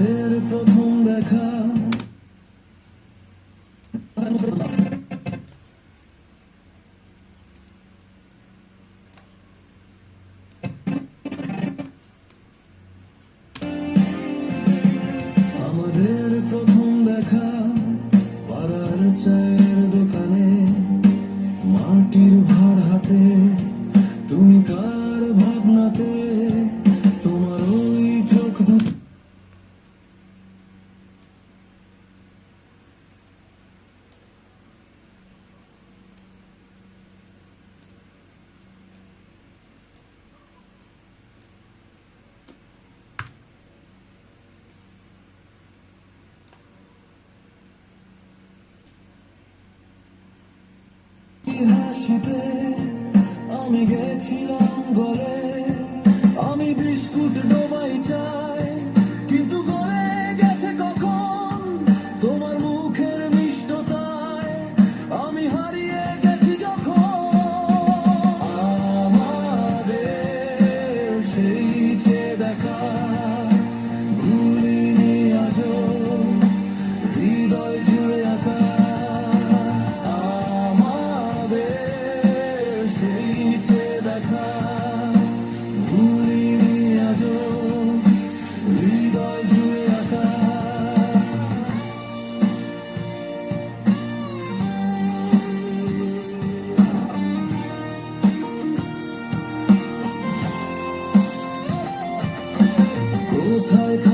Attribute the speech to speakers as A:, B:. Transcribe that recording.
A: আমাদের প্রথম দেখা আমাদের প্রথম দেখা পাড়ার চায়ের দোকানে মাটির ভার হাতে তুমি কার ভাবনাতে তোমার ওই চোখ দুটো হাসিতে আমি গেছিলাম গলে আমি বিস্কুট ডোবাই চাই কিন্তু গলে গেছে কখন তোমার মুখের মিষ্টতায় আমি হারিয়ে গেছি যখন আমাদের সেই যে দেখা ভুলিনি আজও হৃদয় জুড়ে আঁকা কোথায়